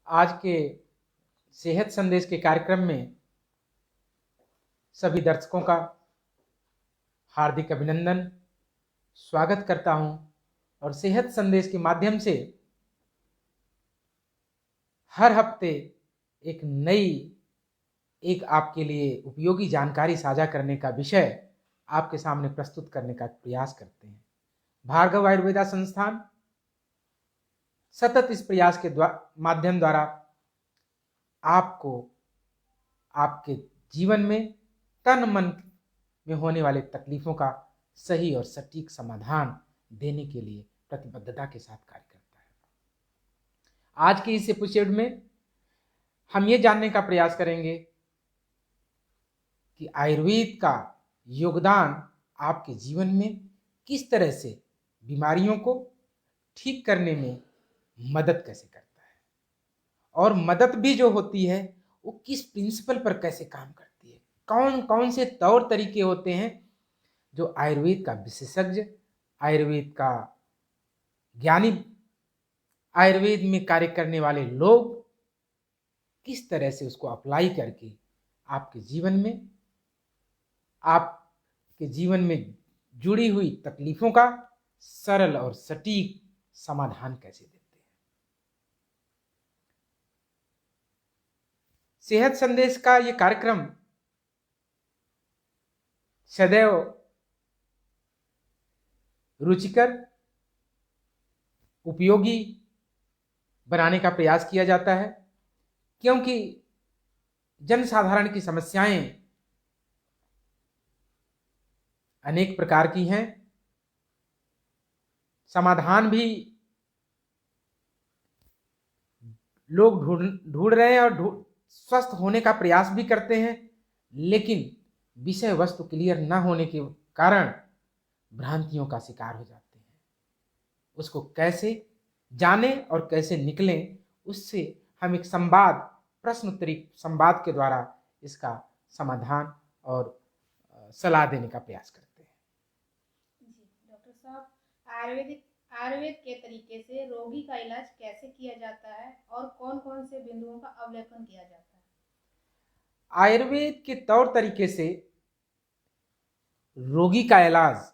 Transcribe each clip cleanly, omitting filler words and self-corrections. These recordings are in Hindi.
आज के सेहत संदेश के कार्यक्रम में सभी दर्शकों का हार्दिक अभिनंदन, स्वागत करता हूं। और सेहत संदेश के माध्यम से हर हफ्ते एक आपके लिए उपयोगी जानकारी साझा करने का विषय आपके सामने प्रस्तुत करने का प्रयास करते हैं। भार्गव आयुर्वेदा संस्थान सतत इस प्रयास के माध्यम द्वारा आपको आपके जीवन में तन मन में होने वाले तकलीफों का सही और सटीक समाधान देने के लिए प्रतिबद्धता के साथ कार्य करता है। आज के इस एपिसोड में हम ये जानने का प्रयास करेंगे कि आयुर्वेद का योगदान आपके जीवन में किस तरह से बीमारियों को ठीक करने में मदद कैसे करता है, और मदद भी जो होती है वो किस प्रिंसिपल पर कैसे काम करती है। कौन कौन से तौर तरीके होते हैं जो आयुर्वेद का विशेषज्ञ, आयुर्वेद का ज्ञानी, आयुर्वेद में कार्य करने वाले लोग किस तरह से उसको अप्लाई करके आपके जीवन में जुड़ी हुई तकलीफों का सरल और सटीक समाधान कैसे देते हैं। सेहत संदेश का ये कार्यक्रम सदैव रुचिकर, उपयोगी बनाने का प्रयास किया जाता है, क्योंकि जनसाधारण की समस्याएं अनेक प्रकार की हैं। समाधान भी लोग ढूंढ रहे हैं और स्वस्थ होने का प्रयास भी करते हैं, लेकिन विषय वस्तु क्लियर न होने के कारण भ्रांतियों का शिकार हो जाते हैं। उसको कैसे जाने और कैसे निकलें, उससे हम एक प्रश्न उत्तरी संवाद के द्वारा इसका समाधान और सलाह देने का प्रयास करते हैं। जी डॉक्टर साहब, आयुर्वेद के तरीके से रोगी का इलाज कैसे किया जाता है और कौन कौन से बिंदुओं का अवलोकन किया जाता है? आयुर्वेद के तौर तरीके से रोगी का इलाज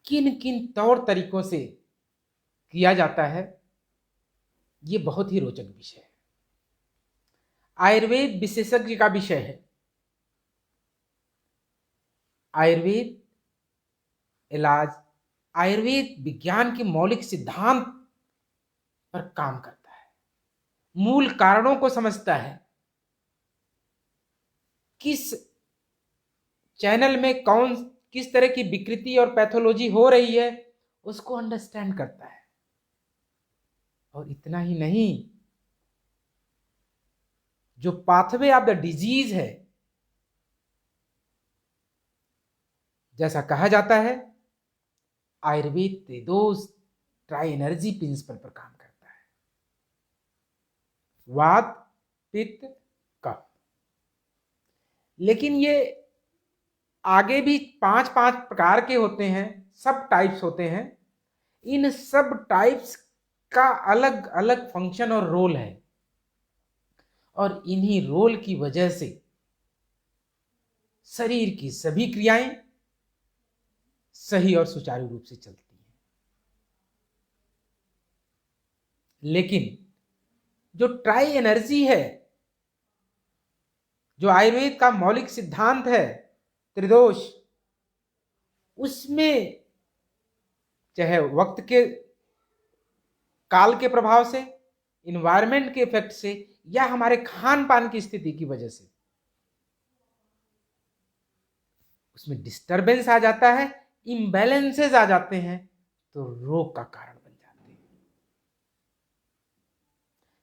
किन किन तौर तरीकों से किया जाता है, ये बहुत ही रोचक विषय है। आयुर्वेद विशेषज्ञ का विषय है। आयुर्वेद इलाज आयुर्वेद विज्ञान के मौलिक सिद्धांत पर काम करता है, मूल कारणों को समझता है, किस चैनल में किस तरह की विकृति और पैथोलॉजी हो रही है उसको अंडरस्टैंड करता है। और इतना ही नहीं, जो पाथवे ऑफ द डिजीज है, जैसा कहा जाता है, आयुर्वेद त्रिदोष ट्राई एनर्जी प्रिंसिपल पर काम करता है। वात, पित्त, कफ। लेकिन ये आगे भी 5 प्रकार के होते हैं, सब टाइप्स होते हैं। इन सब टाइप्स का अलग अलग फंक्शन और रोल है, और इन्हीं रोल की वजह से शरीर की सभी क्रियाएं सही और सुचारू रूप से चलती हैं। लेकिन जो ट्राई एनर्जी है, जो आयुर्वेद का मौलिक सिद्धांत है त्रिदोष, उसमें चाहे वक्त के काल के प्रभाव से, इन्वायरमेंट के इफेक्ट से, या हमारे खान पान की स्थिति की वजह से उसमें डिस्टरबेंस आ जाता है, इम्बैलेंसेस आ जाते हैं, तो रोग का कारण बन जाते हैं।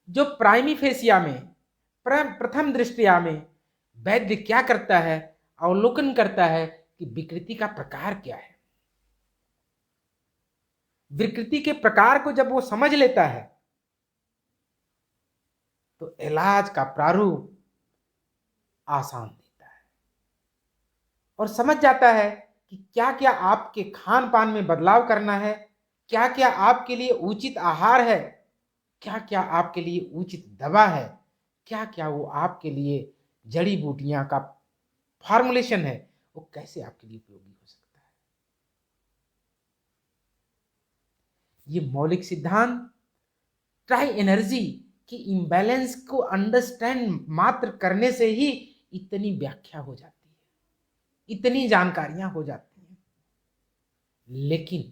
जो प्राइमी फेसिया में, प्रथम दृष्टया में वैद्य क्या करता है, अवलोकन करता है कि विकृति का प्रकार क्या है। विकृति के प्रकार को जब वो समझ लेता है तो इलाज का प्रारूप आसान देता है, और समझ जाता है कि क्या क्या आपके खान पान में बदलाव करना है, क्या क्या आपके लिए उचित आहार है, क्या क्या आपके लिए उचित दवा है, क्या क्या वो आपके लिए जड़ी बूटियां का फॉर्मुलेशन है, वो कैसे आपके लिए उपयोगी हो सकता है। ये मौलिक सिद्धांत ट्राई एनर्जी की इम्बैलेंस को अंडरस्टैंड मात्र करने से ही इतनी व्याख्या हो जाती है, इतनी जानकारियां हो जाती हैं। लेकिन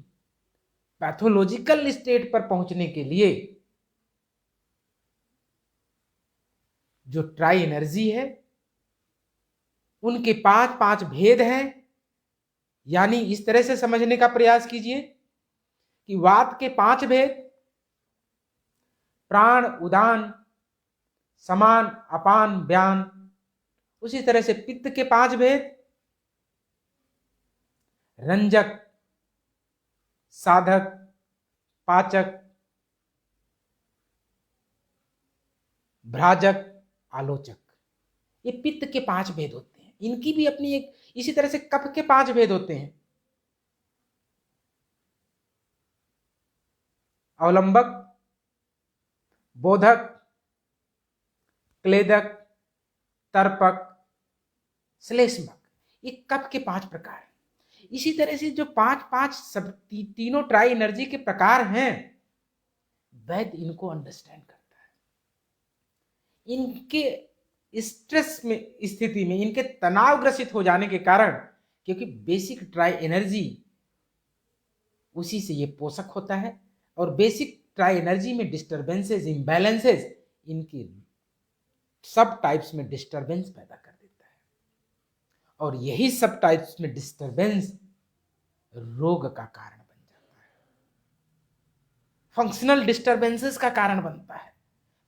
पैथोलॉजिकल स्टेट पर पहुंचने के लिए जो ट्राई एनर्जी है, उनके पांच पांच भेद हैं। यानी इस तरह से समझने का प्रयास कीजिए कि वात के 5 भेद, प्राण, उदान, समान, अपान, व्यान। उसी तरह से पित्त के 5 भेद, रंजक, साधक, पाचक, भ्राजक, आलोचक। ये पित्त के 5 भेद होते हैं। इनकी भी अपनी एक, इसी तरह से कफ के 5 भेद होते हैं, अवलंबक, बोधक, क्लेदक, तर्पक, श्लेष्मक। ये कफ के 5 प्रकार हैं। इसी तरह से जो 5 सब तीनों ट्राई एनर्जी के प्रकार हैं, वैद्य इनको अंडरस्टैंड करता है। इनके स्ट्रेस में स्थिति में, इनके तनाव ग्रसित हो जाने के कारण, क्योंकि बेसिक ट्राई एनर्जी उसी से ये पोषक होता है, और बेसिक ट्राई एनर्जी में डिस्टर्बेंसेस, इम्बैलेंसेस इनकी सब टाइप्स में डिस्टर्बेंस पैदा कर देता है, और यही सब टाइप्स में डिस्टर्बेंस रोग का कारण बन जाता है, फंक्शनल डिस्टर्बेंसेस का कारण बनता है।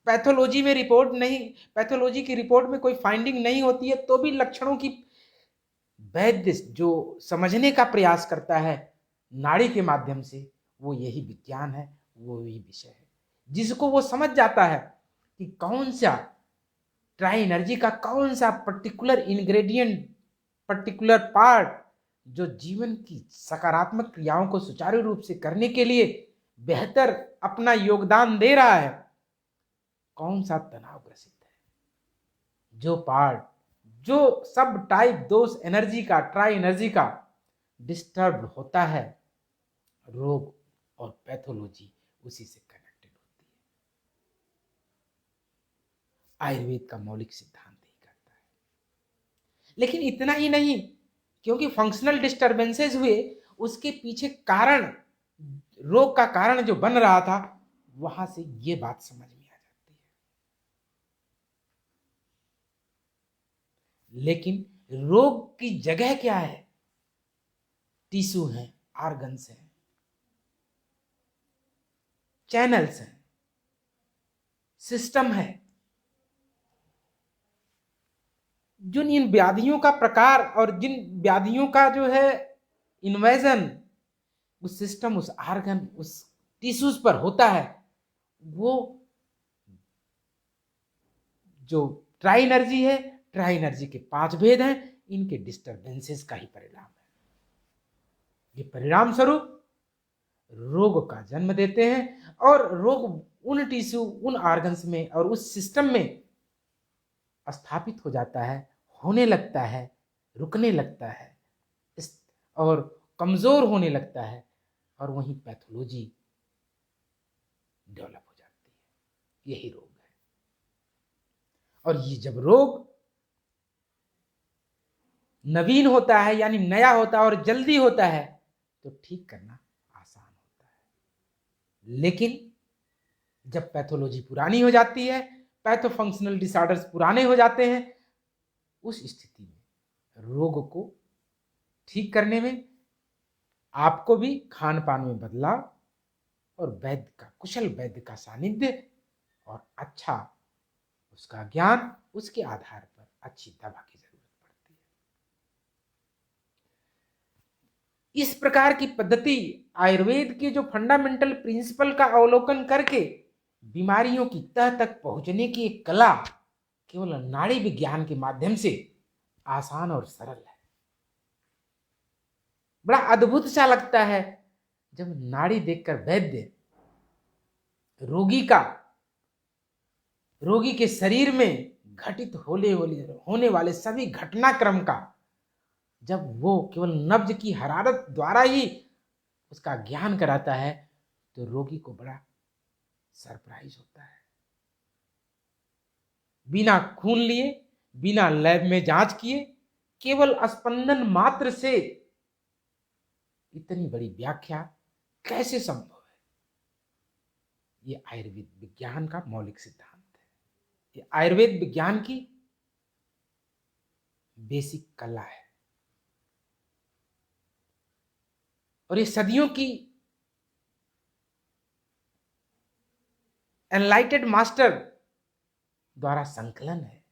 पैथोलॉजी में रिपोर्ट नहीं, पैथोलॉजी की रिपोर्ट में कोई फाइंडिंग नहीं होती है, तो भी लक्षणों की वैद्य जो समझने का प्रयास करता है नाड़ी के माध्यम से, वो यही विज्ञान है, वो यही विषय है, जिसको वो समझ जाता है कि कौन सा ट्राई एनर्जी का कौन सा पर्टिकुलर इंग्रेडिएंट, पर्टिकुलर पार्ट जो जीवन की सकारात्मक क्रियाओं को सुचारू रूप से करने के लिए बेहतर अपना योगदान दे रहा है, कौन सा तनाव ग्रसित है, जो पार्ट, जो सब टाइप दोष एनर्जी का, ट्राई एनर्जी का डिस्टर्ब होता है, रोग और पैथोलॉजी उसी से कनेक्टेड होती है। आयुर्वेद का मौलिक सिद्धांत ही करता है। लेकिन इतना ही नहीं, क्योंकि फंक्शनल डिस्टर्बेंसेस हुए, उसके पीछे कारण, रोग का कारण जो बन रहा था, वहां से ये बात समझ में आ जाती है। लेकिन रोग की जगह क्या है? टिश्यू हैं, ऑर्गन्स हैं, चैनल्स हैं, सिस्टम है। जिन इन व्याधियों का प्रकार और जिन व्याधियों का जो है इन्वेजन उस सिस्टम, उस ऑर्गन, उस टिश्यूज पर होता है, वो जो ट्राई एनर्जी है, ट्राई एनर्जी के 5 भेद हैं, इनके डिस्टर्बेंसेस का ही परिणाम है। ये परिणाम स्वरूप रोग का जन्म देते हैं, और रोग उन टिश्यू, उन ऑर्गन्स में और उस सिस्टम में स्थापित हो जाता है, होने लगता है, रुकने लगता है, और कमजोर होने लगता है, और वहीं पैथोलॉजी डेवलप हो जाती है। यही रोग है। और ये जब रोग नवीन होता है, यानी नया होता है और जल्दी होता है, तो ठीक करना आसान होता है। लेकिन जब पैथोलॉजी पुरानी हो जाती है, पैथोफंक्शनल डिसऑर्डर्स पुराने हो जाते हैं, उस स्थिति में रोग को ठीक करने में आपको भी खान पान में बदलाव, और वैद्य का, कुशल वैद्य का सानिध्य, और अच्छा उसका ज्ञान, उसके आधार पर अच्छी दवा की जरूरत पड़ती है। इस प्रकार की पद्धति आयुर्वेद के जो फंडामेंटल प्रिंसिपल का अवलोकन करके बीमारियों की तह तक पहुंचने की एक कला केवल नाड़ी विज्ञान के माध्यम से आसान और सरल है। बड़ा अद्भुत सा लगता है जब नाड़ी देखकर वैद्य रोगी का रोगी के शरीर में घटित होने वाले सभी घटनाक्रम का जब वो केवल नब्ज की हरारत द्वारा ही उसका ज्ञान कराता है तो रोगी को बड़ा सरप्राइज होता है। बिना खून लिए, बिना लैब में जांच किए, केवल स्पंदन मात्र से इतनी बड़ी व्याख्या कैसे संभव है? ये आयुर्वेद विज्ञान का मौलिक सिद्धांत है। ये आयुर्वेद विज्ञान की बेसिक कला है और ये सदियों की एनलाइटेड मास्टर द्वारा संकलन है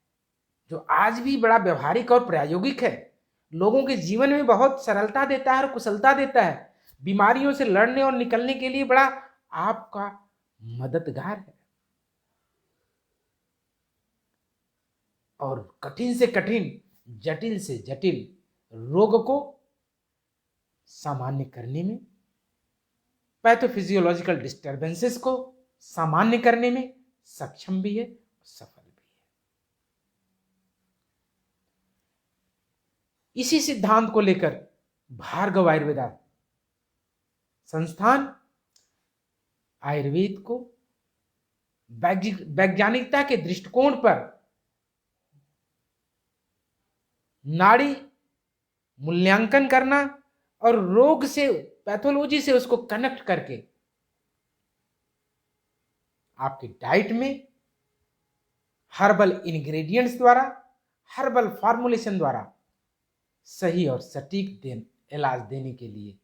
जो आज भी बड़ा व्यवहारिक और प्रायोगिक है। लोगों के जीवन में बहुत सरलता देता है और कुशलता देता है। बीमारियों से लड़ने और निकलने के लिए बड़ा आपका मददगार है और कठिन से कठिन, जटिल से जटिल रोग को सामान्य करने में, पैथोफिजियोलॉजिकल डिस्टर्बेंसेस को सामान्य करने में सक्षम भी है, सफल भी है। इसी सिद्धांत को लेकर भार्गव आयुर्वेदा संस्थान आयुर्वेद को वैज्ञानिकता के दृष्टिकोण पर नाड़ी मूल्यांकन करना और रोग से, पैथोलॉजी से उसको कनेक्ट करके आपकी डाइट में हर्बल इंग्रेडिएंट्स द्वारा, हर्बल फॉर्मुलेशन द्वारा सही और सटीक इलाज देने के लिए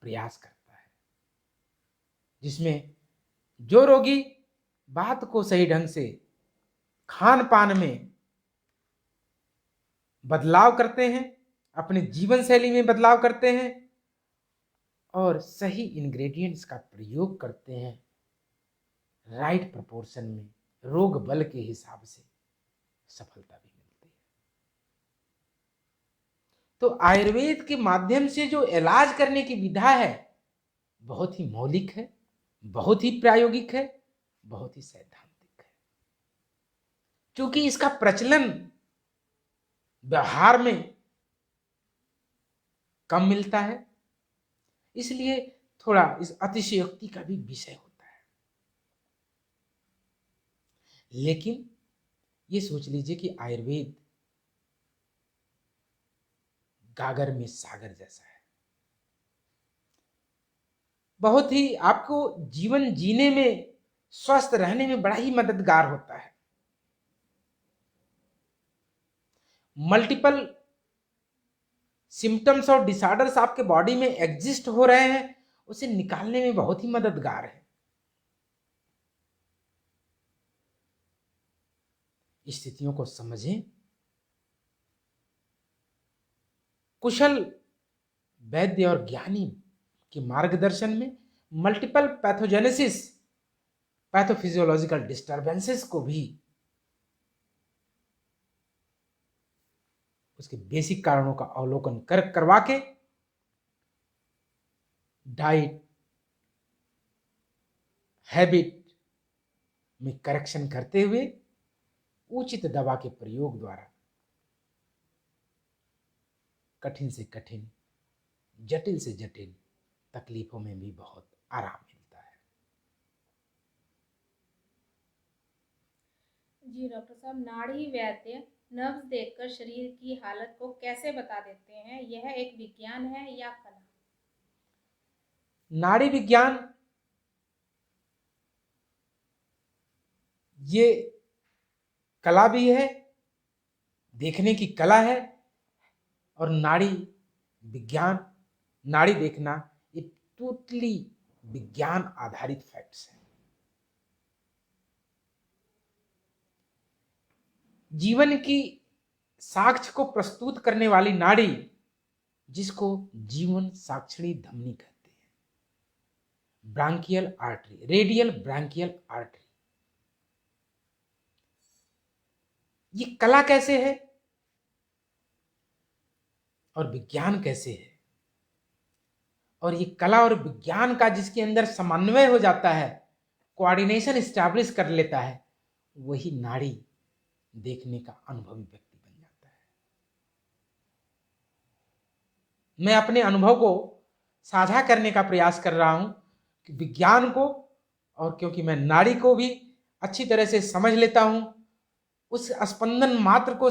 प्रयास करता है, जिसमें जो रोगी बात को सही ढंग से खान पान में बदलाव करते हैं, अपने जीवन शैली में बदलाव करते हैं और सही इंग्रेडिएंट्स का प्रयोग करते हैं राइट प्रोपोर्शन में, रोग बल के हिसाब से सफलता भी मिलती है। तो आयुर्वेद के माध्यम से जो इलाज करने की विधा है बहुत ही मौलिक है, बहुत ही प्रायोगिक है, बहुत ही सैद्धांतिक है। क्योंकि इसका प्रचलन व्यवहार में कम मिलता है, इसलिए थोड़ा इस अतिशयोक्ति का भी विषय होता है। लेकिन ये सोच लीजिए कि आयुर्वेद गागर में सागर जैसा है, बहुत ही आपको जीवन जीने में, स्वस्थ रहने में बड़ा ही मददगार होता है। मल्टीपल सिम्टम्स और डिसऑर्डर्स आपके बॉडी में एग्जिस्ट हो रहे हैं, उसे निकालने में बहुत ही मददगार है। स्थितियों को समझें, कुशल वैद्य और ज्ञानी के मार्गदर्शन में मल्टीपल पैथोजेनेसिस, पैथोफिजियोलॉजिकल डिस्टर्बेंसेस को भी उसके बेसिक कारणों का अवलोकन करवा के डाइट, हैबिट में करेक्शन करते हुए उचित दवा के प्रयोग द्वारा कठिन से कठिन, जटिल से जटिल तकलीफों में भी बहुत आराम मिलता है। जी डॉक्टर साहब, नाड़ी वैद्य नब्ज देखकर शरीर की हालत को कैसे बता देते हैं? यह एक विज्ञान है या कला? नाड़ी विज्ञान ये कला भी है, देखने की कला है, और नाड़ी विज्ञान, नाड़ी देखना ये टोटली विज्ञान आधारित फैक्ट्स है। जीवन की साक्ष्य को प्रस्तुत करने वाली नाड़ी, जिसको जीवन साक्षिणी धमनी कहते हैं, branchial artery, radial branchial artery, ये कला कैसे है और विज्ञान कैसे है, और ये कला और विज्ञान का जिसके अंदर समन्वय हो जाता है, कोऑर्डिनेशन एस्टैब्लिश कर लेता है, वही नाड़ी देखने का अनुभवी व्यक्ति बन जाता है। मैं अपने अनुभव को साझा करने का प्रयास कर रहा हूं कि विज्ञान को, और क्योंकि मैं नाड़ी को भी अच्छी तरह से समझ लेता हूं, उस स्पंदन मात्र को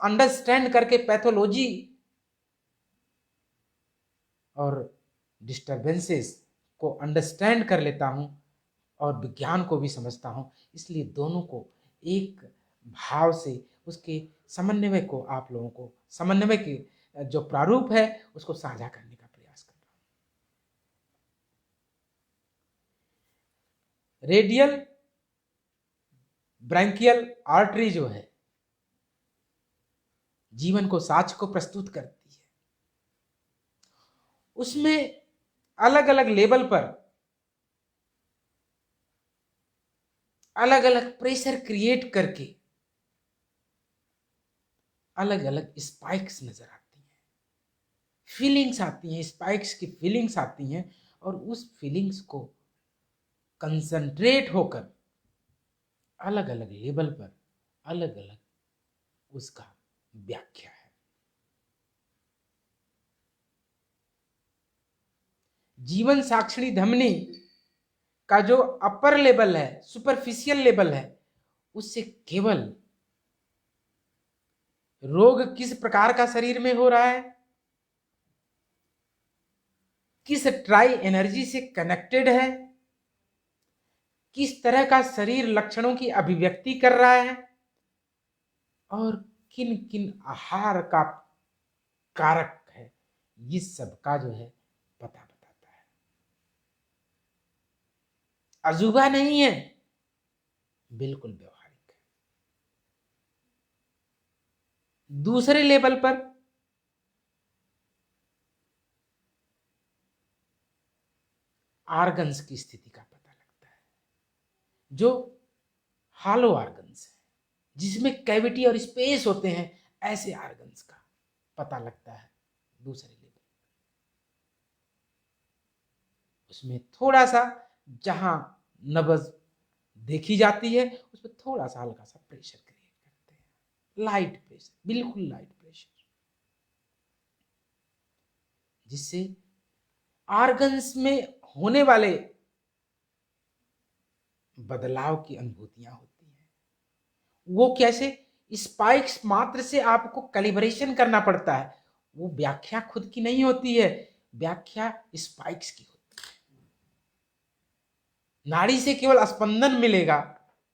अंडरस्टैंड करके पैथोलॉजी और डिस्टरबेंसेस को अंडरस्टैंड कर लेता हूं और विज्ञान को भी समझता हूं। इसलिए दोनों को एक भाव से, उसके समन्वय को, आप लोगों को समन्वय के जो प्रारूप है उसको साझा करने का प्रयास कर रहा हूं। रेडियल ब्रैंकियल आर्टरी जो है, जीवन को साक्ष्य को प्रस्तुत करती है। उसमें अलग अलग लेवल पर अलग अलग प्रेशर क्रिएट करके अलग अलग स्पाइक्स नजर आती हैं, फीलिंग्स आती हैं, स्पाइक्स की फीलिंग्स आती हैं, और उस फीलिंग्स को कंसंट्रेट होकर अलग अलग लेवल पर अलग अलग उसका व्याख्या है। जीवन साक्षणी धमनी का जो अपर लेवल है, सुपरफिशियल लेवल है, उससे केवल रोग किस प्रकार का शरीर में हो रहा है, किस ट्राई एनर्जी से कनेक्टेड है, किस तरह का शरीर लक्षणों की अभिव्यक्ति कर रहा है, और किन किन आहार का कारक है, ये सब का जो है पता बताता है। अजूबा नहीं है, बिल्कुल व्यवहारिक है। दूसरे लेवल पर आर्गन्स की स्थिति का पता लगता है, जो हालो आर्गन्स है, जिसमें कैविटी और स्पेस होते हैं, ऐसे आर्गन्स का पता लगता है दूसरे लेवल। उसमें थोड़ा सा जहां नब्ज देखी जाती है, उसमें थोड़ा सा हल्का सा प्रेशर क्रिएट करते हैं, लाइट प्रेशर, बिल्कुल लाइट प्रेशर, जिससे आर्गन्स में होने वाले बदलाव की अनुभूतियां होती हैं। वो कैसे? स्पाइक्स मात्र से आपको कैलिब्रेशन करना पड़ता है, वो व्याख्या खुद की नहीं होती है, व्याख्या स्पाइक्स की होती है। नाड़ी से केवल स्पंदन मिलेगा,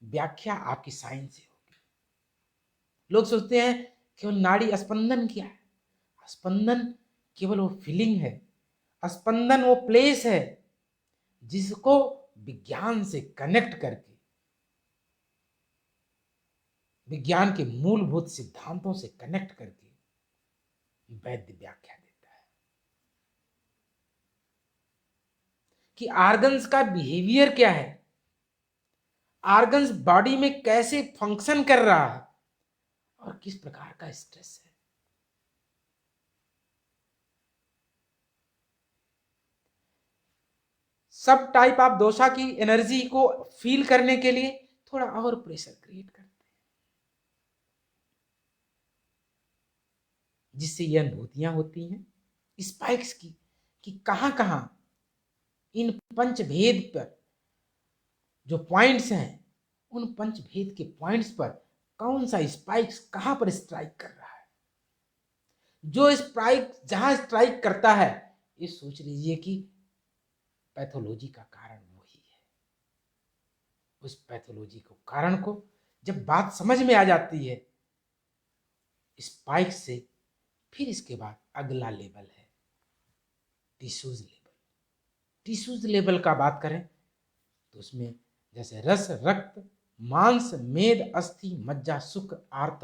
व्याख्या आपकी साइंस से होगी। लोग सोचते हैं केवल नाड़ी स्पंदन क्या है? स्पंदन केवल वो फीलिंग है, स्पंदन वो प्लेस है जिसको विज्ञान से कनेक्ट करके, विज्ञान के मूलभूत सिद्धांतों से कनेक्ट करके वैद्य व्याख्या देता है कि आर्गन्स का बिहेवियर क्या है, आर्गन्स बॉडी में कैसे फंक्शन कर रहा है, और किस प्रकार का स्ट्रेस है। सब टाइप ऑफ दोषा की एनर्जी को फील करने के लिए थोड़ा और प्रेशर क्रिएट करते हैं, जिससे ये अनुभूतियां होती हैं स्पाइक्स की, कि कहां कहां इन पंचभेद पर जो पॉइंट्स हैं, उन पंचभेद के पॉइंट्स पर कौन सा स्पाइक्स कहां पर स्ट्राइक कर रहा है। जो स्ट्राइक जहां स्ट्राइक करता है, ये सोच लीजिए कि पैथोलॉजी का कारण वही है। उस पैथोलॉजी को, कारण को जब बात समझ में आ जाती है स्पाइक से, फिर इसके बाद अगला लेवल है टिश्यूज लेवल। टिश्यूज लेवल का बात करें तो उसमें जैसे रस, रक्त, मांस, मेद, अस्थि, मज्जा, शुक्र, आर्त,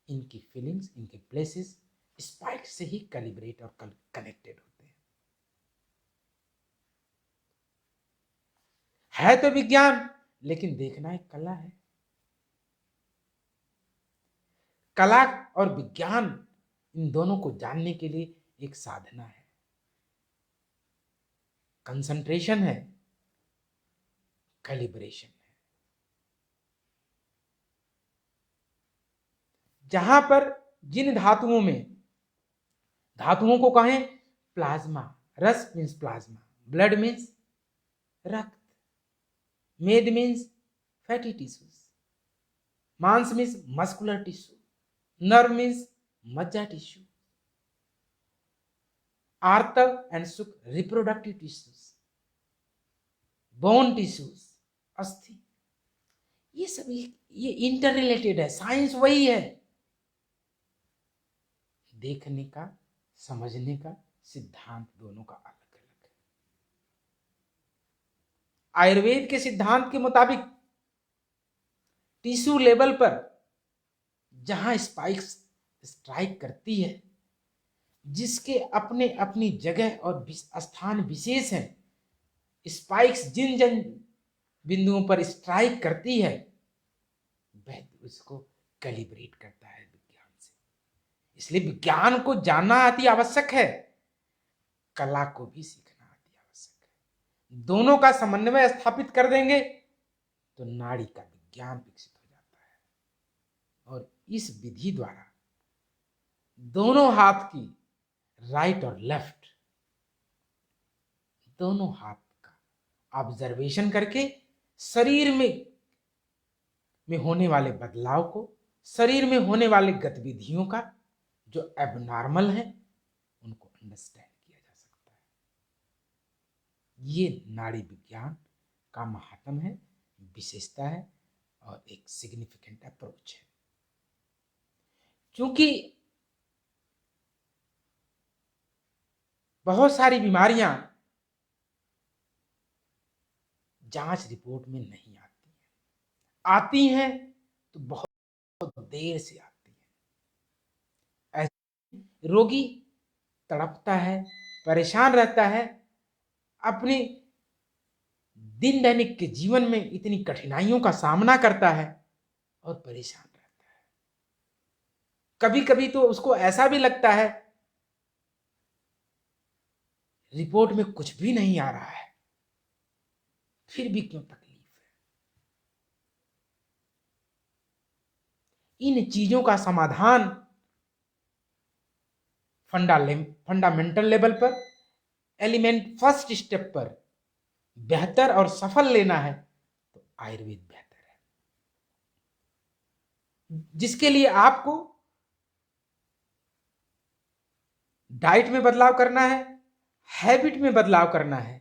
इनकी फीलिंग्स, इनके प्लेसेस स्पाइक से ही कैलिब्रेट और कनेक्टेड होते हैं। है तो विज्ञान, लेकिन देखना एक कला है। कला और विज्ञान, इन दोनों को जानने के लिए एक साधना है, कंसंट्रेशन है, कैलिब्रेशन है। जहां पर जिन धातुओं में, धातुओं को कहें प्लाज्मा, रस मीन्स प्लाज्मा, ब्लड मीन्स रक्त, मेद मीन्स फैटी टिश्यूज, मांस means muscular tissue, nerve means मज्जा टिश्यू, आर्तव एंड सुख रिप्रोडक्टिव टिश्यूज, बोन टिश्यूज, अस्थि, ये सभी ये इंटर रिलेटेड है। साइंस वही है, देखने का, समझने का सिद्धांत दोनों का अलग अलग है। आयुर्वेद के सिद्धांत के मुताबिक टिश्यू लेवल पर जहां स्पाइक्स स्ट्राइक करती है, जिसके अपने अपनी जगह और स्थान विशेष हैं, स्पाइक्स जिन जिन बिंदुओं पर स्ट्राइक करती है, वह उसको कैलिब्रेट करता है विज्ञान से। इसलिए विज्ञान को जानना अति आवश्यक है, कला को भी सीखना अति आवश्यक है। दोनों का समन्वय स्थापित कर देंगे तो नाड़ी का विज्ञान विकसित हो जाता है। और इस विधि द्वारा दोनों हाथ की, राइट और लेफ्ट, दोनों हाथ का ऑब्जर्वेशन करके शरीर में होने वाले बदलाव को, शरीर में होने वाले गतिविधियों का जो एबनॉर्मल है, उनको अंडरस्टैंड किया जा सकता है। ये नाड़ी विज्ञान का महात्म है, विशेषता है और एक सिग्निफिकेंट अप्रोच है। क्योंकि बहुत सारी बीमारियां जांच रिपोर्ट में नहीं आती हैं, आती हैं तो बहुत देर से आती हैं। ऐसे रोगी तड़पता है, परेशान रहता है, अपने दिन दैनिक के जीवन में इतनी कठिनाइयों का सामना करता है और परेशान रहता है। कभी कभी तो उसको ऐसा भी लगता है रिपोर्ट में कुछ भी नहीं आ रहा है, फिर भी क्यों तकलीफ है। इन चीजों का समाधान फंडामेंटल लेवल पर, एलिमेंट फर्स्ट स्टेप पर बेहतर और सफल लेना है तो आयुर्वेद बेहतर है, जिसके लिए आपको डाइट में बदलाव करना है, हैबिट में बदलाव करना है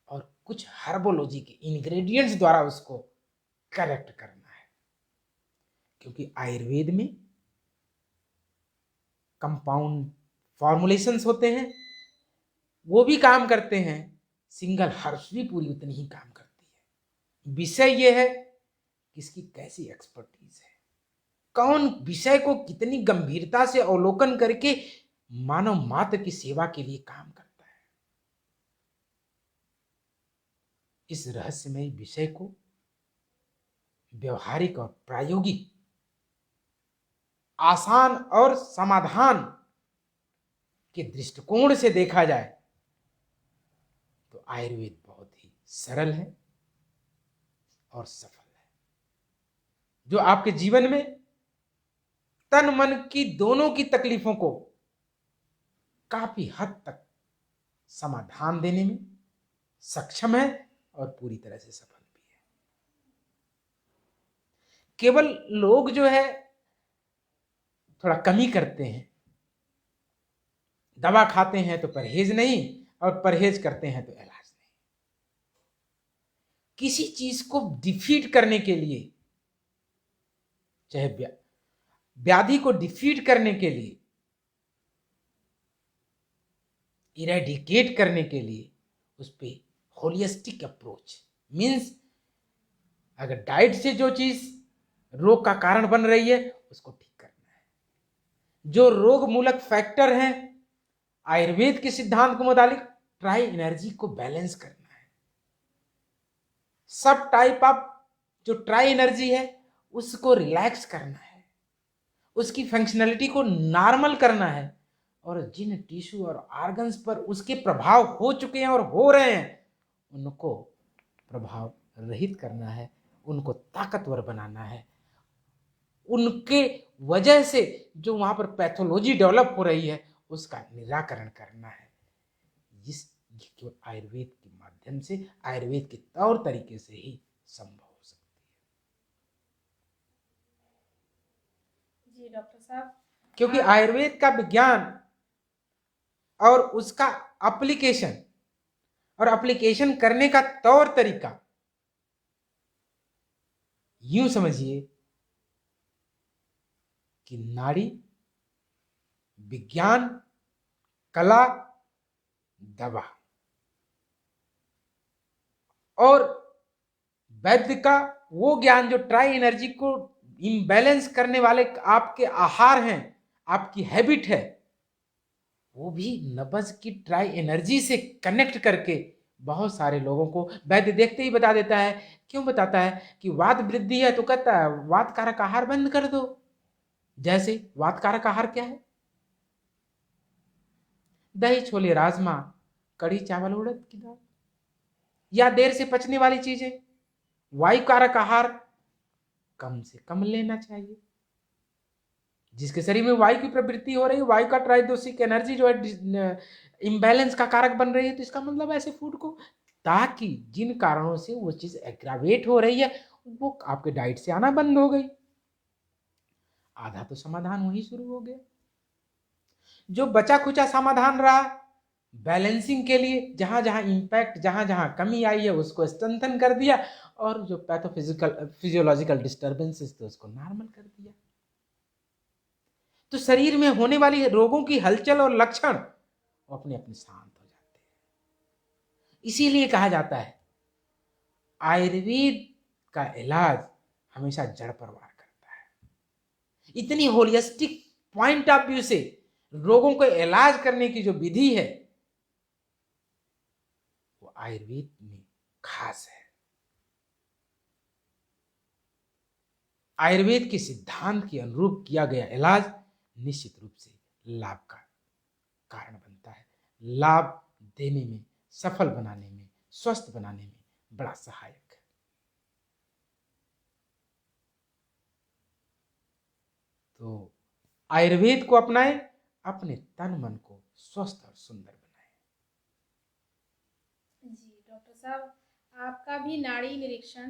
और कुछ हर्बोलॉजी के इंग्रेडिएंट्स द्वारा उसको करेक्ट करना है। क्योंकि आयुर्वेद में कंपाउंड फॉर्मुलेशंस होते हैं, वो भी काम करते हैं, सिंगल हर्ब्स भी पूरी उतनी ही काम करती है। विषय यह है कि इसकी कैसी एक्सपर्टीज है, कौन विषय को कितनी गंभीरता से अवलोकन करके मानव मात्र की सेवा के लिए काम करता है। इस रहस्यमय विषय को व्यवहारिक और प्रायोगिक, आसान और समाधान के दृष्टिकोण से देखा जाए तो आयुर्वेद बहुत ही सरल है और सफल है, जो आपके जीवन में तन मन की दोनों की तकलीफों को काफी हद तक समाधान देने में सक्षम है और पूरी तरह से सफल भी है। केवल लोग जो है थोड़ा कमी करते हैं, दवा खाते हैं तो परहेज नहीं और परहेज करते हैं तो इलाज नहीं। किसी चीज को डिफीट करने के लिए, चाहे व्याधि को डिफीट करने के लिए, इरेडिकेट करने के लिए, उस पे होलिस्टिक अप्रोच मीन्स अगर डाइट से जो चीज रोग का कारण बन रही है उसको ठीक करना है। जो रोग मूलक फैक्टर हैं, आयुर्वेद के सिद्धांत के मुताबिक ट्राई एनर्जी को बैलेंस करना है। सब टाइप ऑफ जो ट्राई एनर्जी है उसको रिलैक्स करना है, उसकी फंक्शनलिटी को नॉर्मल करना है, और जिन टिश्यू और ऑर्गन्स पर उसके प्रभाव हो चुके हैं और हो रहे हैं उनको प्रभाव रहित करना है, उनको ताकतवर बनाना है, उनके वजह से जो वहां पर पैथोलॉजी डेवलप हो रही है उसका निराकरण करना है। इस केवल आयुर्वेद के माध्यम से, आयुर्वेद के तौर तरीके से ही संभव हो सकती है। जी डॉक्टर साहब, क्योंकि आयुर्वेद का विज्ञान और उसका एप्लीकेशन और एप्लीकेशन करने का तौर तरीका, यूं समझिए कि नाड़ी, विज्ञान, कला, दवा और वैद्य का वो ज्ञान जो ट्राई एनर्जी को इम्बैलेंस करने वाले आपके आहार हैं, आपकी हैबिट है, वो भी नब्ज की ट्राई एनर्जी से कनेक्ट करके बहुत सारे लोगों को वैद्य देखते ही बता देता है। क्यों बताता है? कि वात वृद्धि है तो कहता है वात कारक आहार बंद कर दो। जैसे वात कारक आहार क्या है? दही, छोले, राजमा, कड़ी चावल, उड़द की दाल, या देर से पचने वाली चीजें। वायु कारक आहार कम से कम लेना चाहिए। जिसके शरीर में वायु की प्रवृत्ति हो रही है, वायु का ट्राइडोसिक एनर्जी जो है इम्बैलेंस का कारक बन रही है, तो इसका मतलब ऐसे फूड को, ताकि जिन कारणों से वो चीज एग्रावेट हो रही है वो आपके डाइट से आना बंद हो गई। आधा तो समाधान वही शुरू हो गया। जो बचा खुचा समाधान रहा बैलेंसिंग के लिए, जहां जहां इंपैक्ट, जहां जहां कमी आई है उसको स्ट्रेंथन कर दिया, और जो पैथोफिजिकल फिजियोलॉजिकल डिस्टर्बेंसेस थे उसको नॉर्मल कर दिया। तो शरीर में होने वाली रोगों की हलचल और लक्षण अपने अपने शांत हो जाते हैं। इसीलिए कहा जाता है आयुर्वेद का इलाज हमेशा जड़ पर वार करता है। इतनी होलिस्टिक पॉइंट ऑफ व्यू से रोगों को इलाज करने की जो विधि है वो आयुर्वेद में खास है। आयुर्वेद के सिद्धांत के अनुरूप किया गया इलाज निश्चित रूप से लाभ का कारण बनता है, लाभ देने में, सफल बनाने में, स्वस्थ बनाने में बड़ा सहायक है। तो आयुर्वेद को अपनाएं, अपने तन मन को स्वस्थ और सुंदर बनाएं। जी डॉक्टर साहब, आपका भी नाड़ी निरीक्षण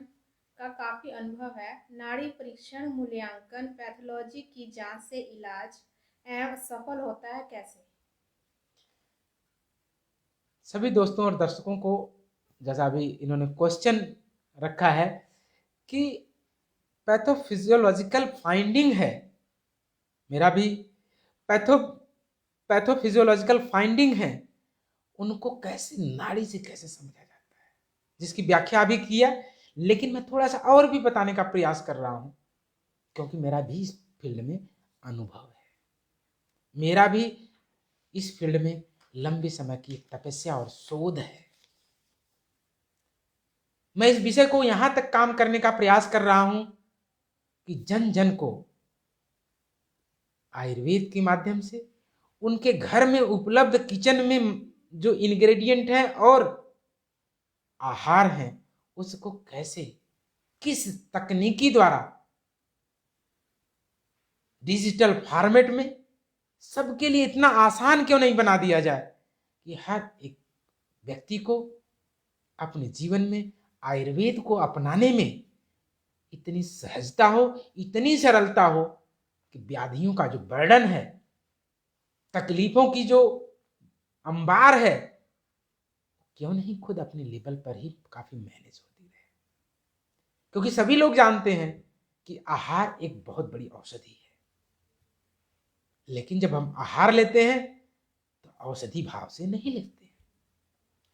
का काफी अनुभव है। नाड़ी परीक्षण, मूल्यांकन, पैथोलॉजी की जांच से इलाज एवं सफल होता है कैसे? सभी दोस्तों और दर्शकों को, जैसा अभी इन्होंने क्वेश्चन रखा है कि पैथोफिजियोलॉजिकल फाइंडिंग है, मेरा भी पैथोफिजियोलॉजिकल फाइंडिंग है, उनको कैसे नाड़ी से कैसे समझा जाता है, जिसकी व्याख्या अभी किया, लेकिन मैं थोड़ा सा और भी बताने का प्रयास कर रहा हूं, क्योंकि मेरा भी इस फील्ड में अनुभव है, मेरा भी इस फील्ड में लंबे समय की तपस्या और शोध है। मैं इस विषय को यहां तक काम करने का प्रयास कर रहा हूं कि जन जन को आयुर्वेद के माध्यम से उनके घर में उपलब्ध किचन में जो इंग्रेडिएंट है और आहार हैं उसको कैसे, किस तकनीकी द्वारा डिजिटल फॉर्मेट में सबके लिए इतना आसान क्यों नहीं बना दिया जाए कि हर एक व्यक्ति को अपने जीवन में आयुर्वेद को अपनाने में इतनी सहजता हो, इतनी सरलता हो कि व्याधियों का जो बर्डन है, तकलीफों की जो अंबार है, क्यों नहीं खुद अपने लेवल पर ही काफी मैनेज होती रहे। क्योंकि सभी लोग जानते हैं कि आहार एक बहुत बड़ी औषधि है, लेकिन जब हम आहार लेते हैं तो औषधि भाव से नहीं लेते हैं।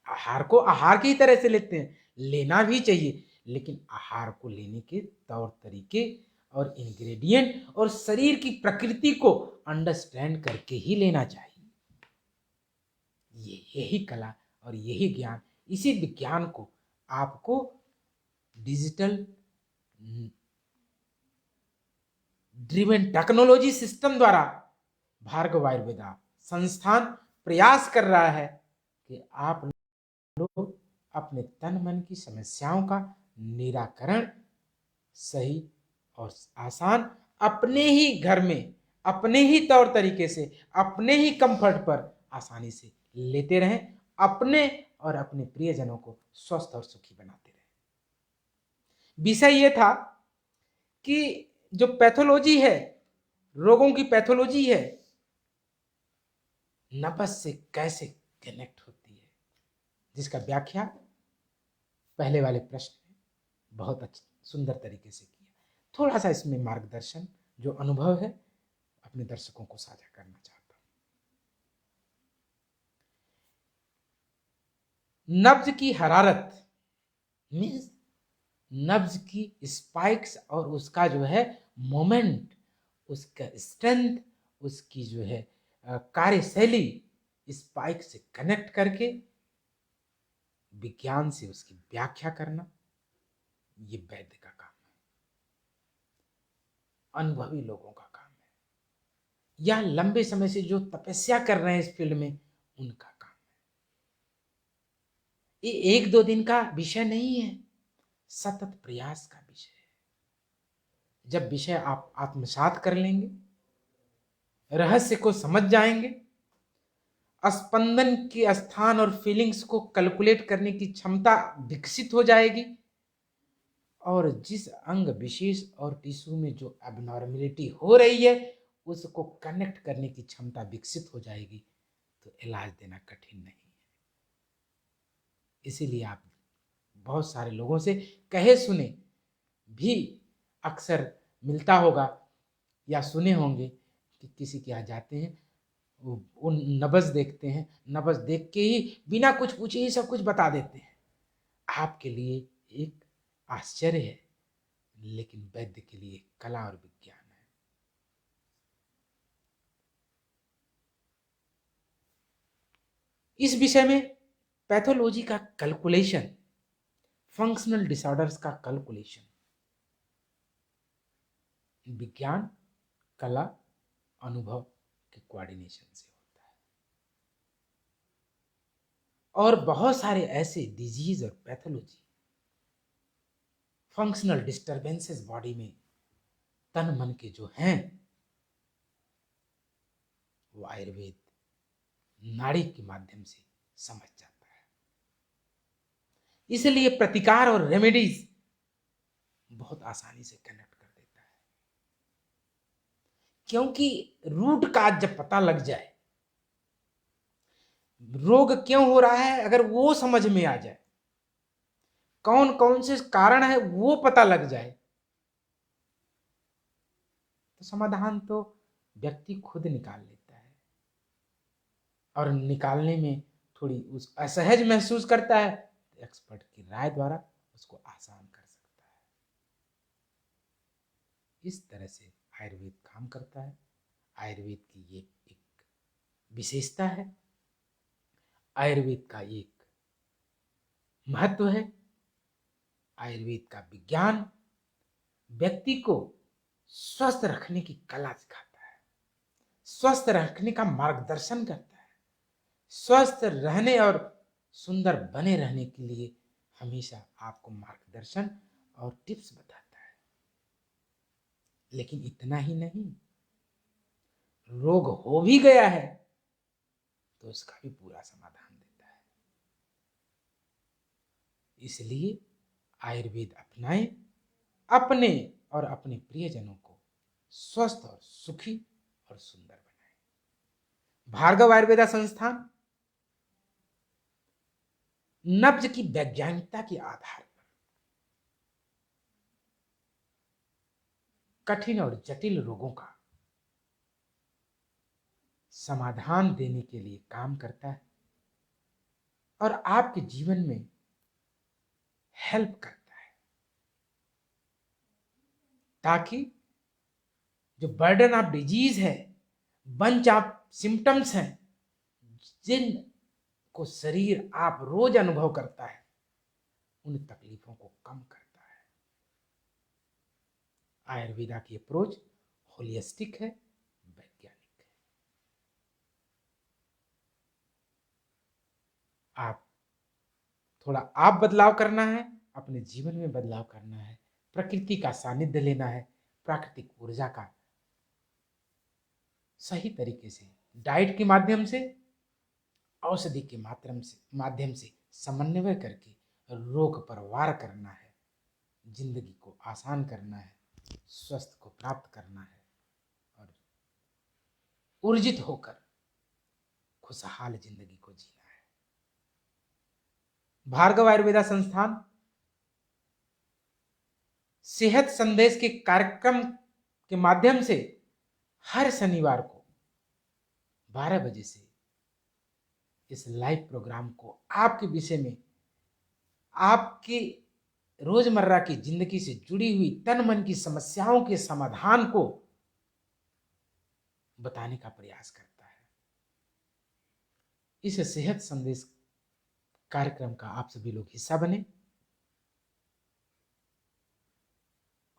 आहार को आहार की तरह से लेते हैं, लेना भी चाहिए, लेकिन आहार को लेने के तौर तरीके और इंग्रेडिएंट और शरीर की प्रकृति को अंडरस्टैंड करके ही लेना चाहिए। यही कला और यही ज्ञान, इसी विज्ञान को आपको डिजिटल ड्रिवन टेक्नोलॉजी सिस्टम द्वारा भार्गव आयुर्वेदा संस्थान प्रयास कर रहा है कि आप लोग अपने तन मन की समस्याओं का निराकरण सही और आसान अपने ही घर में, अपने ही तौर तरीके से, अपने ही कंफर्ट पर आसानी से लेते रहें, अपने और अपने प्रियजनों को स्वस्थ और सुखी बनाते रहें। विषय यह था कि जो पैथोलॉजी है, रोगों की पैथोलॉजी है, नब्ज से कैसे कनेक्ट होती है, जिसका व्याख्या पहले वाले प्रश्न में बहुत अच्छे सुंदर तरीके से किया। थोड़ा सा इसमें मार्गदर्शन जो अनुभव है अपने दर्शकों को साझा करना चाहता हूं। नब्ज की हरारत मीन्स नब्ज की स्पाइक्स और उसका जो है मोमेंट, उसका स्ट्रेंथ, उसकी जो है कार्यशैली स्पाइक से कनेक्ट करके विज्ञान से उसकी व्याख्या करना, ये वैद्य का काम है, अनुभवी लोगों का काम है, या लंबे समय से जो तपस्या कर रहे हैं इस फील्ड में उनका काम है। ये एक दो दिन का विषय नहीं है, सतत प्रयास का विषय है। जब विषय आप आत्मसात कर लेंगे, रहस्य को समझ जाएंगे, स्पंदन के स्थान और फीलिंग्स को कैलकुलेट करने की क्षमता विकसित हो जाएगी, और जिस अंग विशेष और टिश्यू में जो एबनॉर्मेलिटी हो रही है उसको कनेक्ट करने की क्षमता विकसित हो जाएगी, तो इलाज देना कठिन नहीं है। इसीलिए आप बहुत सारे लोगों से कहे सुने भी अक्सर मिलता होगा या सुने होंगे कि किसी के यहाँ जाते हैं, वो नब्ज देखते हैं, नब्ज देख के ही बिना कुछ पूछे ही सब कुछ बता देते हैं। आपके लिए एक आश्चर्य है, लेकिन वैद्य के लिए कला और विज्ञान है। इस विषय में पैथोलॉजी का कैलकुलेशन, फंक्शनल डिसऑर्डर्स का कैलकुलेशन, विज्ञान, कला, अनुभव के कोऑर्डिनेशन से होता है। और बहुत सारे ऐसे डिजीज और पैथोलॉजी, फंक्शनल डिस्टरबेंसेस बॉडी में तन मन के जो हैं, वो आयुर्वेद नाड़ी के माध्यम से समझ जाता है। इसलिए प्रतिकार और रेमेडीज बहुत आसानी से कनेक्ट कर देता है, क्योंकि रूट काज जब पता लग जाए, रोग क्यों हो रहा है अगर वो समझ में आ जाए, कौन कौन से कारण है वो पता लग जाए, तो समाधान तो व्यक्ति खुद निकाल लेता है, और निकालने में थोड़ी उस असहज महसूस करता है तो एक्सपर्ट की राय द्वारा उसको आसान कर सकता है। इस तरह से आयुर्वेद काम करता है। आयुर्वेद की ये एक विशेषता है, आयुर्वेद का एक महत्व है। आयुर्वेद का विज्ञान व्यक्ति को स्वस्थ रखने की कला सिखाता है, स्वस्थ रखने का मार्गदर्शन करता है, स्वस्थ रहने और सुंदर बने रहने के लिए हमेशा आपको मार्गदर्शन और टिप्स बताता है। लेकिन इतना ही नहीं, रोग हो भी गया है तो उसका भी पूरा समाधान देता है। इसलिए आयुर्वेद अपनाएं, अपने और अपने प्रियजनों को स्वस्थ और सुखी और सुंदर बनाएं। भार्गव आयुर्वेदा संस्थान नब्ज की वैज्ञानिकता के आधार पर कठिन और जटिल रोगों का समाधान देने के लिए काम करता है, और आपके जीवन में हेल्प करता है, ताकि जो बर्डन ऑफ डिजीज है, बंच ऑफ सिम्टम्स हैं, जिन को शरीर आप रोज अनुभव करता है, उन तकलीफों को कम करता है। आयुर्वेदा की अप्रोच होलिस्टिक है, वैज्ञानिक है। आप थोड़ा आप बदलाव करना है, अपने जीवन में बदलाव करना है, प्रकृति का सानिध्य लेना है, प्राकृतिक ऊर्जा का सही तरीके से डाइट के माध्यम से, औषधि के माध्यम से समन्वय करके रोग पर वार करना है, जिंदगी को आसान करना है, स्वस्थ को प्राप्त करना है और ऊर्जित होकर खुशहाल जिंदगी को जीना है। भार्गव आयुर्वेदा संस्थान सेहत संदेश के कार्यक्रम के माध्यम से हर शनिवार को 12 बजे से इस लाइव प्रोग्राम को आपके विषय में, आपकी रोजमर्रा की जिंदगी से जुड़ी हुई तन मन की समस्याओं के समाधान को बताने का प्रयास करता है। इस सेहत संदेश कार्यक्रम का आप सभी लोग हिस्सा बने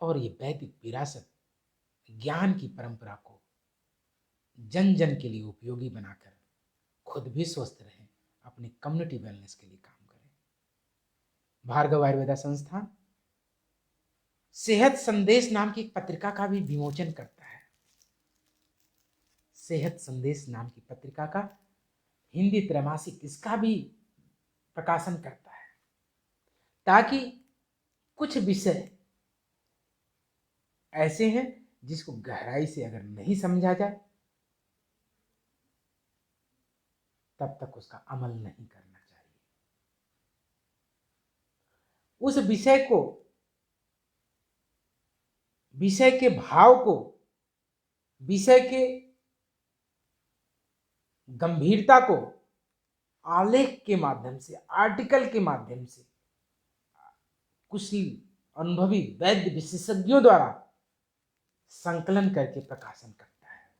और ये वैदिक विरासत ज्ञान की परंपरा को जन जन के लिए उपयोगी बनाकर खुद भी स्वस्थ रहें, अपनी कम्युनिटी वेलनेस के लिए काम करें। भार्गव आयुर्वेदा संस्थान सेहत संदेश नाम की एक पत्रिका का भी विमोचन करता है। सेहत संदेश नाम की पत्रिका का हिंदी त्रैमासिक इसका भी प्रकाशन करता है, ताकि कुछ विषय ऐसे हैं जिसको गहराई से अगर नहीं समझा जाए तब तक उसका अमल नहीं करना चाहिए। उस विषय के भाव को, विषय के गंभीरता को आलेख के माध्यम से, आर्टिकल के माध्यम से कुशल अनुभवी वैद्य विशेषज्ञों द्वारा संकलन करके प्रकाशन करता है,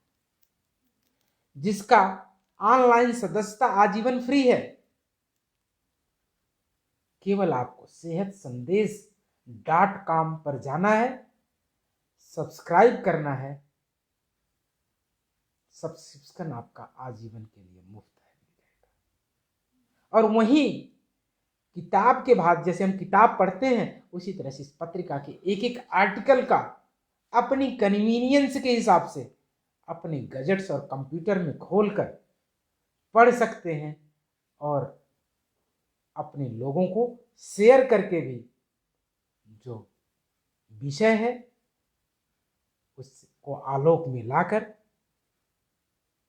जिसका ऑनलाइन सदस्यता आजीवन फ्री है। केवल आपको सेहत संदेश .com पर जाना है, सब्सक्राइब करना है। सब्सक्रिप्शन आपका आजीवन के लिए मुफ्त है, और वहीं किताब के बाद जैसे हम किताब पढ़ते हैं, उसी तरह से इस पत्रिका के एक एक आर्टिकल का अपनी कन्वीनियंस के हिसाब से अपने गैजेट्स और कंप्यूटर में खोलकर पढ़ सकते हैं और अपने लोगों को शेयर करके भी जो विषय है उसको आलोक में लाकर,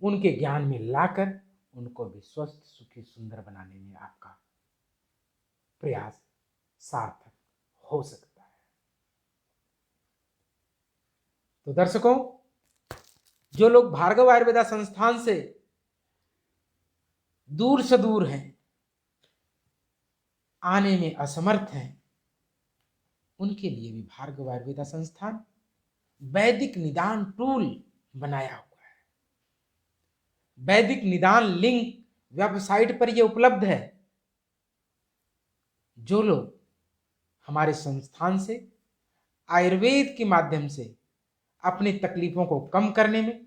उनके ज्ञान में लाकर उनको भी स्वस्थ, सुखी, सुंदर बनाने में आपका प्रयास सार्थक हो सकता है। तो दर्शकों, जो लोग भार्गव आयुर्वेदा संस्थान से दूर से दूर हैं, आने में असमर्थ हैं, उनके लिए भी भार्गव आयुर्वेदा संस्थान वैदिक निदान टूल बनाया हुआ है। वैदिक निदान लिंक वेबसाइट पर यह उपलब्ध है। जो लोग हमारे संस्थान से आयुर्वेद के माध्यम से अपनी तकलीफों को कम करने में,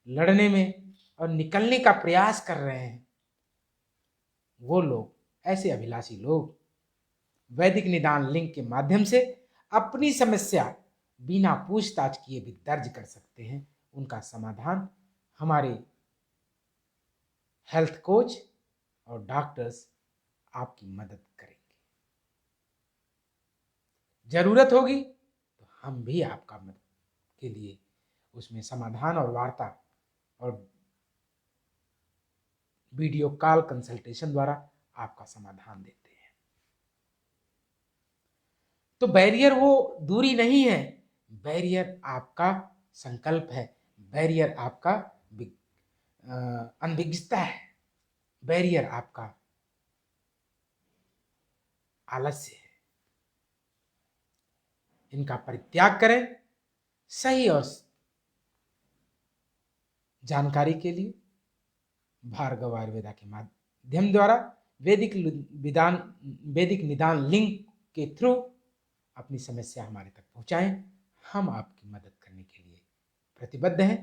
लड़ने में और निकलने का प्रयास कर रहे हैं, वो लोग, ऐसे अभिलाषी लोग वैदिक निदान लिंक के माध्यम से अपनी समस्या बिना पूछताछ किए भी दर्ज कर सकते हैं। उनका समाधान हमारे हेल्थ कोच और डॉक्टर्स आपकी मदद करेंगे। जरूरत होगी तो हम भी आपका मदद के लिए उसमें समाधान और वार्ता और वीडियो कॉल कंसल्टेशन द्वारा आपका समाधान देते हैं। तो बैरियर वो दूरी नहीं है, बैरियर आपका संकल्प है, बैरियर आपका अनभिज्ञता है, बैरियर आपका आलस्य है। इनका परित्याग करें। सही और जानकारी के लिए भार्गव आयुर्वेदा के माध्यम द्वारा वैदिक निदान लिंक के थ्रू अपनी समस्या हमारे तक पहुंचाएं। हम आपकी मदद करने के लिए प्रतिबद्ध हैं,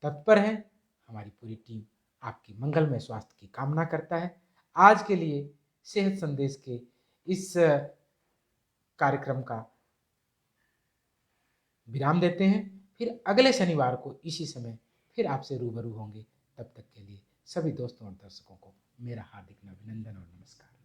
तत्पर हैं। हमारी पूरी टीम आपकी मंगलमय स्वास्थ्य की कामना करता है। आज के लिए सेहत संदेश के इस कार्यक्रम का विराम देते हैं। फिर अगले शनिवार को इसी समय फिर आपसे रूबरू होंगे। तब तक के लिए सभी दोस्तों और दर्शकों को मेरा हार्दिक अभिनंदन और नमस्कार।